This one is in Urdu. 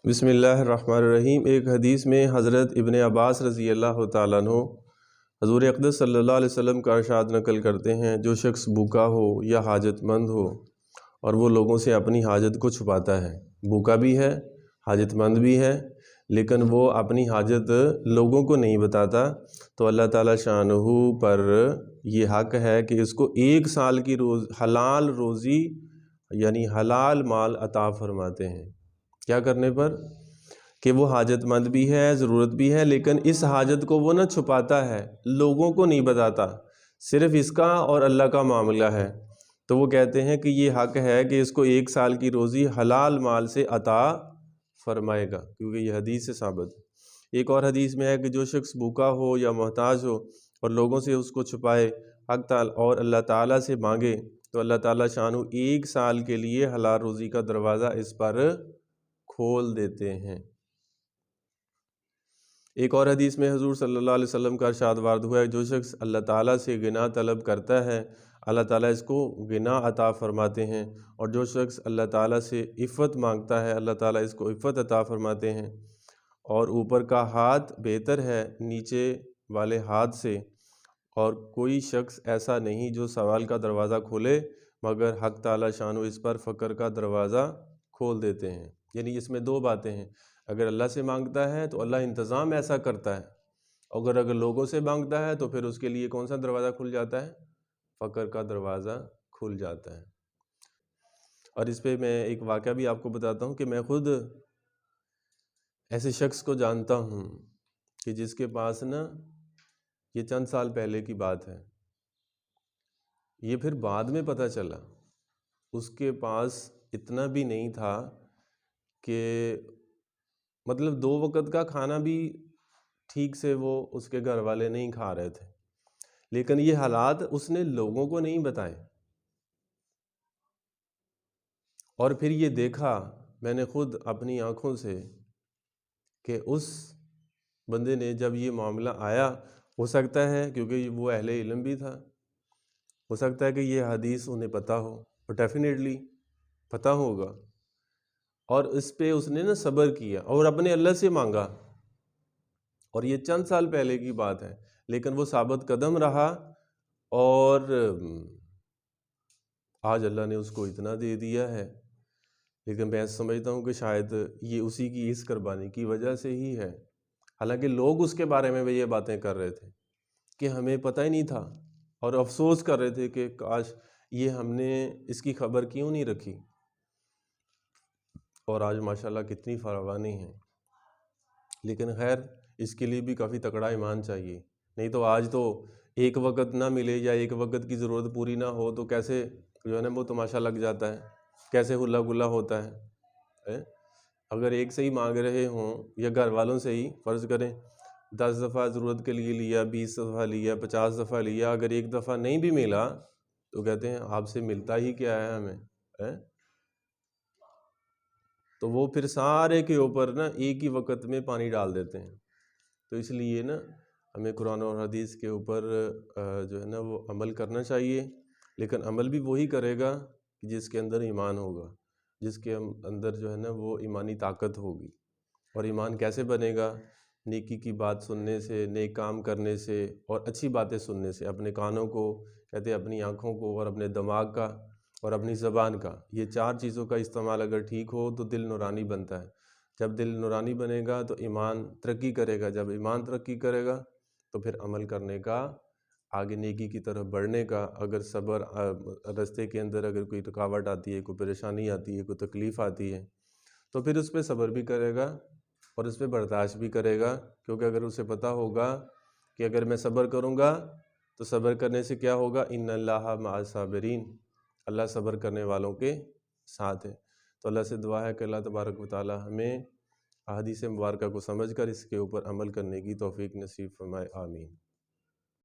بسم اللہ الرحمن الرحیم۔ ایک حدیث میں حضرت ابن عباس رضی اللہ تعالیٰ عنہ حضور اقدس صلی اللہ علیہ وسلم کا ارشاد نقل کرتے ہیں، جو شخص بھوکا ہو یا حاجت مند ہو اور وہ لوگوں سے اپنی حاجت کو چھپاتا ہے، بھوکا بھی ہے، حاجت مند بھی ہے، لیکن وہ اپنی حاجت لوگوں کو نہیں بتاتا، تو اللہ تعالیٰ شانہ پر یہ حق ہے کہ اس کو 1 سال کی حلال روزی یعنی حلال مال عطا فرماتے ہیں۔ کیا کرنے پر؟ کہ وہ حاجت مند بھی ہے، ضرورت بھی ہے، لیکن اس حاجت کو وہ نہ چھپاتا ہے، لوگوں کو نہیں بتاتا، صرف اس کا اور اللہ کا معاملہ ہے، تو وہ کہتے ہیں کہ یہ حق ہے کہ اس کو 1 سال کی روزی حلال مال سے عطا فرمائے گا، کیونکہ یہ حدیث سے ثابت ہے۔ ایک اور حدیث میں ہے کہ جو شخص بھوکا ہو یا محتاج ہو اور لوگوں سے اس کو چھپائے حق تعالی اور اللہ تعالیٰ سے مانگے، تو اللہ تعالیٰ شانہ 1 سال کے لیے حلال روزی کا دروازہ اس پر کھول دیتے ہیں۔ ایک اور حدیث میں حضور صلی اللہ علیہ وسلم کا ارشاد وارد ہوا ہے، جو شخص اللہ تعالیٰ سے غنا طلب کرتا ہے اللہ تعالیٰ اس کو غنا عطا فرماتے ہیں، اور جو شخص اللہ تعالیٰ سے عفت مانگتا ہے اللہ تعالیٰ اس کو عفت عطا فرماتے ہیں، اور اوپر کا ہاتھ بہتر ہے نیچے والے ہاتھ سے، اور کوئی شخص ایسا نہیں جو سوال کا دروازہ کھولے مگر حق تعالیٰ شانہ اس پر فقر کا دروازہ کھول دیتے ہیں۔ یعنی اس میں 2 باتیں ہیں، اگر اللہ سے مانگتا ہے تو اللہ انتظام ایسا کرتا ہے، اگر لوگوں سے مانگتا ہے تو پھر اس کے لیے کون سا دروازہ کھل جاتا ہے؟ فقر کا دروازہ کھل جاتا ہے۔ اور اس پہ میں ایک واقعہ بھی آپ کو بتاتا ہوں کہ میں خود ایسے شخص کو جانتا ہوں کہ جس کے پاس نا، یہ چند سال پہلے کی بات ہے، یہ پھر بعد میں پتہ چلا اس کے پاس اتنا بھی نہیں تھا کہ مطلب 2 وقت کا کھانا بھی ٹھیک سے وہ اس کے گھر والے نہیں کھا رہے تھے، لیکن یہ حالات اس نے لوگوں کو نہیں بتائے، اور پھر یہ دیکھا میں نے خود اپنی آنکھوں سے کہ اس بندے نے جب یہ معاملہ آیا، ہو سکتا ہے کیونکہ وہ اہل علم بھی تھا، ہو سکتا ہے کہ یہ حدیث انہیں پتہ ہو، اور ڈیفینیٹلی پتہ ہوگا، اور اس پہ اس نے نا صبر کیا اور اپنے اللہ سے مانگا، اور یہ چند سال پہلے کی بات ہے، لیکن وہ ثابت قدم رہا، اور آج اللہ نے اس کو اتنا دے دیا ہے۔ لیکن میں سمجھتا ہوں کہ شاید یہ اسی کی اس قربانی کی وجہ سے ہی ہے، حالانکہ لوگ اس کے بارے میں بھی یہ باتیں کر رہے تھے کہ ہمیں پتہ ہی نہیں تھا، اور افسوس کر رہے تھے کہ کاش یہ ہم نے اس کی خبر کیوں نہیں رکھی، اور آج ماشاءاللہ کتنی فراوانی ہے۔ لیکن خیر اس کے لیے بھی کافی تکڑا ایمان چاہیے، نہیں تو آج تو 1 وقت نہ ملے یا 1 وقت کی ضرورت پوری نہ ہو تو کیسے جو ہے نا وہ تماشا لگ جاتا ہے، کیسے ہلا گلا ہوتا ہے۔ اگر ایک سے ہی مانگ رہے ہوں یا گھر والوں سے ہی فرض کریں 10 دفعہ ضرورت کے لیے لیا، 20 دفعہ لیا، 50 دفعہ لیا، اگر 1 دفعہ نہیں بھی ملا تو کہتے ہیں آپ سے ملتا ہی کیا ہے ہمیں، تو وہ پھر سارے کے اوپر نا ایک ہی وقت میں پانی ڈال دیتے ہیں۔ تو اس لیے نا ہمیں قرآن اور حدیث کے اوپر جو ہے نا وہ عمل کرنا چاہیے، لیکن عمل بھی وہی کرے گا جس کے اندر ایمان ہوگا، جس کے اندر جو ہے نا وہ ایمانی طاقت ہوگی۔ اور ایمان کیسے بنے گا؟ نیکی کی بات سننے سے، نیک کام کرنے سے، اور اچھی باتیں سننے سے، اپنے کانوں کو کہتے ہیں، اپنی آنکھوں کو، اور اپنے دماغ کا اور اپنی زبان کا، یہ 4 چیزوں کا استعمال اگر ٹھیک ہو تو دل نورانی بنتا ہے۔ جب دل نورانی بنے گا تو ایمان ترقی کرے گا، جب ایمان ترقی کرے گا تو پھر عمل کرنے کا، آگے نیکی کی طرف بڑھنے کا، اگر صبر راستے کے اندر اگر کوئی رکاوٹ آتی ہے، کوئی پریشانی آتی ہے، کوئی تکلیف آتی ہے تو پھر اس پہ صبر بھی کرے گا اور اس پہ برداشت بھی کرے گا، کیونکہ اگر اسے پتہ ہوگا کہ اگر میں صبر کروں گا تو صبر کرنے سے کیا ہوگا، ان اللہ مع الصابرین، اللہ صبر کرنے والوں کے ساتھ ہے۔ تو اللہ سے دعا ہے کہ اللہ تبارک و تعالی ہمیں احادیث مبارکہ کو سمجھ کر اس کے اوپر عمل کرنے کی توفیق نصیب فرمائے، آمین۔